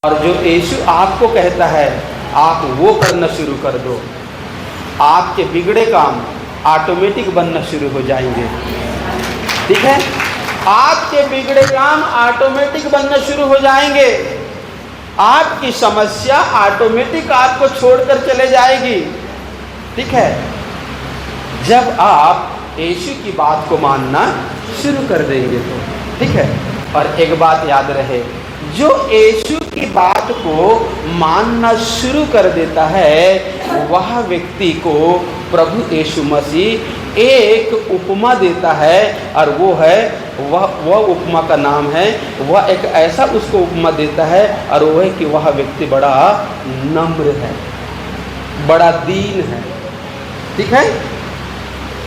और जो यीशु आपको कहता है आप वो करना शुरू कर दो, आपके बिगड़े काम ऑटोमेटिक बनना शुरू हो जाएंगे। ठीक है, आपके बिगड़े काम ऑटोमेटिक बनना शुरू हो जाएंगे, आपकी समस्या ऑटोमेटिक आपको छोड़कर चले जाएगी। ठीक है, जब आप यीशु की बात को मानना शुरू कर देंगे तो। ठीक है, और एक बात याद रहे, जो यीशु की बात को मानना शुरू कर देता है वह व्यक्ति को प्रभु यीशु मसीह एक उपमा देता है, और वो है वह उपमा का नाम है, वह एक ऐसा उसको उपमा देता है, और वो है कि वह व्यक्ति बड़ा नम्र है, बड़ा दीन है। ठीक है,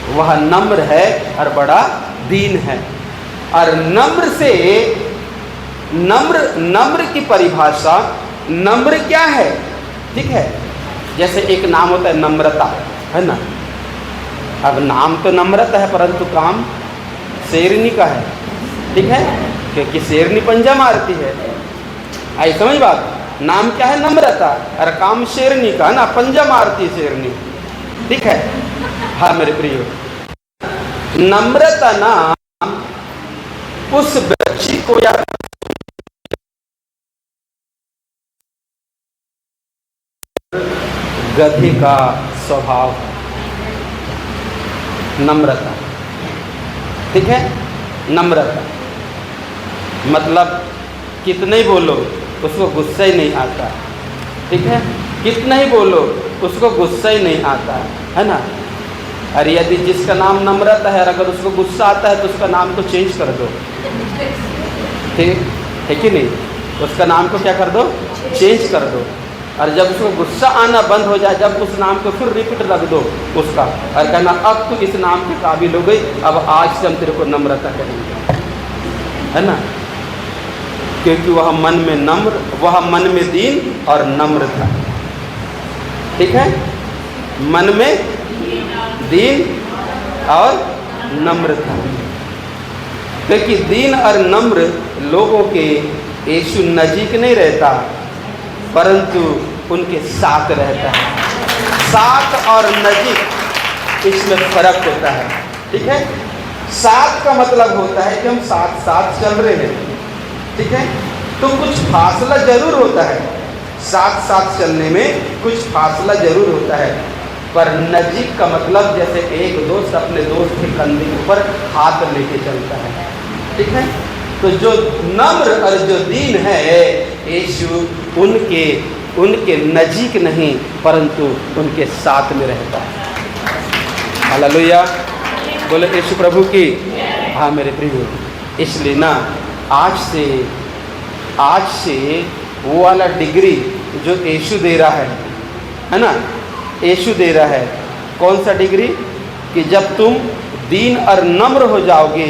वह नम्र है और बड़ा दीन है। और नम्र की परिभाषा, नम्र क्या है? ठीक है, जैसे एक नाम होता है नम्रता, है ना। अब नाम तो नम्रता है परंतु काम शेरनी का है। ठीक है, क्योंकि शेरनी पंजा मारती है। आई समझ बात? नाम क्या है? नम्रता, और काम शेरनी का ना, पंजा मारती है शेरनी। ठीक है, हाँ मेरे प्रियो, नम्रता नाम उस बच्ची को या गधे का स्वभाव, नम्रता। ठीक है, नम्रता मतलब कितना ही बोलो उसको गुस्सा ही नहीं आता। ठीक है, कितना ही बोलो उसको गुस्सा ही नहीं आता, है ना। अरे यदि जिसका नाम नम्रता है, अगर उसको गुस्सा आता है तो उसका नाम को चेंज कर दो। ठीक है कि नहीं? उसका नाम को क्या कर दो? चेंज कर दो। और जब उसको गुस्सा आना बंद हो जाए, जब उस नाम को फिर रिपीट रख दो उसका, और कहना अब तू इस नाम के काबिल हो गई, अब आज से हम तेरे को नम्रता कहेंगे, है ना। क्योंकि वह मन में नम्र, वह मन में दीन और नम्र था। ठीक है, मन में दीन और नम्र था। क्योंकि दीन और नम्र लोगों के यीशु नजीक नहीं रहता, परंतु उनके साथ रहता है। साथ और नजीक इसमें फर्क होता है। ठीक है, साथ का मतलब होता है कि हम साथ साथ चल रहे हैं। ठीक है, तो कुछ फासला जरूर होता है, साथ साथ चलने में कुछ फासला जरूर होता है, पर नजीक का मतलब जैसे एक दोस्त अपने दोस्त के कंधे के ऊपर हाथ लेके चलता है। ठीक है, तो जो नम्र और जो दीन है यीशु उनके नजीक नहीं परंतु उनके साथ में रहता है। हालेलुया, बोले यीशु प्रभु की। हाँ मेरे प्रिय, इसलिए ना आज से वो वाला डिग्री जो यीशु दे रहा है ना, यीशु दे रहा है। कौन सा डिग्री? कि जब तुम दीन और नम्र हो जाओगे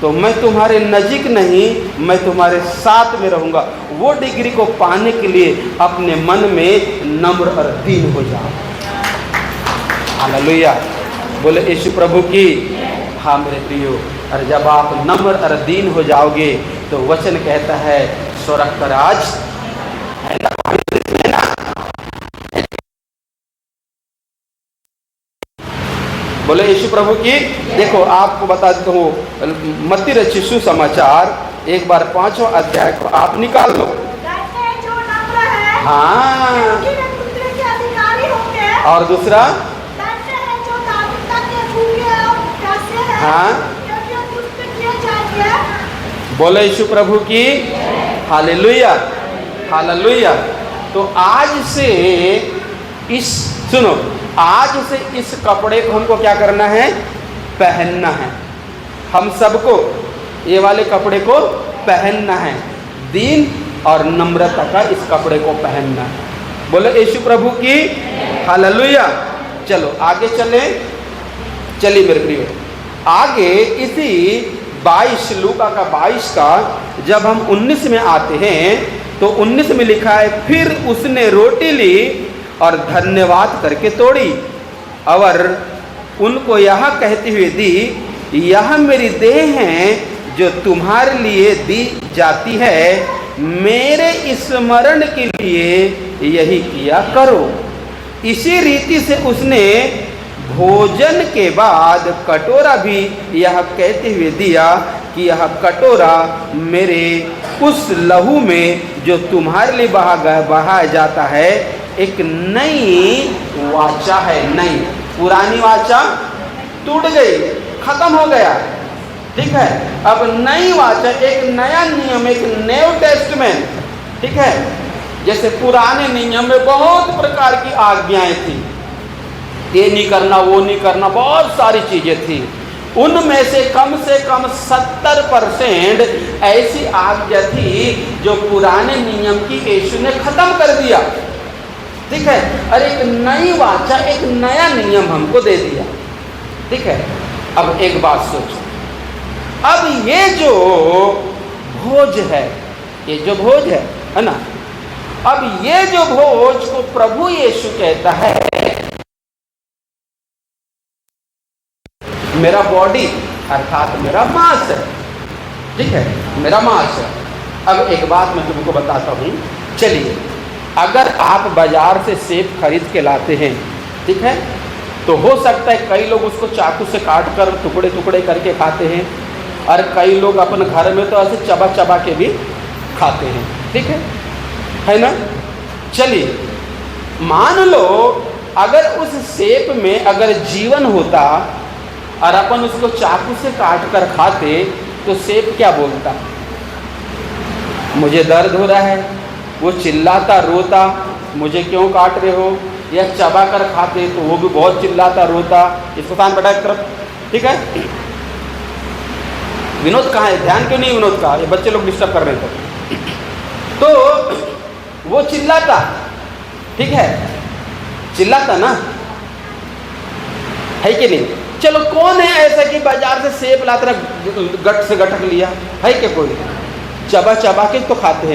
तो मैं तुम्हारे नजीक नहीं, मैं तुम्हारे साथ में रहूँगा। वो डिग्री को पाने के लिए अपने मन में नम्र और दीन हो जाओ। हालेलुया, बोले यीशु प्रभु की। हाँ मेरे प्रियो, और जब आप नम्र और दीन हो जाओगे तो वचन कहता है स्वर्ग का राज है ना। बोले यीशु प्रभु की। देखो आपको बता देता हूँ, मत्ती रचित सुसमाचार एक बार 5वां अध्याय को आप निकाल लो। हाँ, और दूसरा हाँ, बोले यीशु प्रभु की। Hallelujah, hallelujah. तो आज से आज से इस कपड़े को हमको क्या करना है? पहनना है। हम सबको ये वाले कपड़े को पहनना है, दीन और नम्रता का इस कपड़े को पहनना है। बोले यीशु प्रभु की। हालेलुया। चलो आगे चलिए मेरे प्रिय, आगे इसी 22 लूका का 22 का जब हम 19 में आते हैं तो 19 में लिखा है, फिर उसने रोटी ली और धन्यवाद करके तोड़ी और उनको यह कहते हुए दी, यह मेरी देह है जो तुम्हारे लिए दी जाती है, मेरे स्मरण के लिए यही किया करो। इसी रीति से उसने भोजन के बाद कटोरा भी यह कहते हुए दिया कि यह कटोरा मेरे उस लहू में जो तुम्हारे लिए बहाया जाता है, एक नई वाचा है। नई, पुरानी वाचा टूट गई, खत्म हो गया, ठीक है। अब नई वाचा, एक नया नियम, एक न्यू टेस्टमेंट, ठीक है। जैसे पुराने नियम में बहुत प्रकार की आज्ञाएं थी, ये नहीं करना, वो नहीं करना, बहुत सारी चीजें थी। उनमें से कम 70% ऐसी आज्ञा थी जो पुराने नियम की यीशु ने खत्म कर दिया, ठीक है। और एक नई वाचा, एक नया नियम हमको दे दिया, ठीक है। अब एक बात सोचो, अब ये जो भोज है, ये जो भोज है ना, अब ये जो भोज को प्रभु यीशु कहता है मेरा बॉडी अर्थात मेरा मांस है, ठीक है, मेरा मांस है। अब एक बात मैं तुमको बताता हूँ, चलिए, अगर आप बाजार से सेब खरीद के लाते हैं, ठीक है, तो हो सकता है कई लोग उसको चाकू से काट कर टुकड़े टुकड़े करके खाते हैं, और कई लोग अपने घर में तो ऐसे चबा चबा के भी खाते हैं, ठीक है ना। चलिए, मान लो अगर उस सेब में अगर जीवन होता और अपन उसको चाकू से काट कर खाते, तो सेब क्या बोलता? मुझे दर्द हो रहा है। वो चिल्लाता, रोता, मुझे क्यों काट रहे हो? या चबा कर खाते तो वो भी बहुत चिल्लाता, रोता। इसको स्थान बैठा एक तरफ, ठीक है। विनोद कहाँ है? ध्यान क्यों नहीं विनोद का? ये बच्चे लोग डिस्टर्ब कर रहे थे। तो वो चिल्लाता, ठीक है, चिल्लाता ना, है कि नहीं? चलो, कौन है ऐसा कि बाजार से सेब लाकर गट से गटक लिया? है क्या कोई? चबा चबा के तो खाते हैं।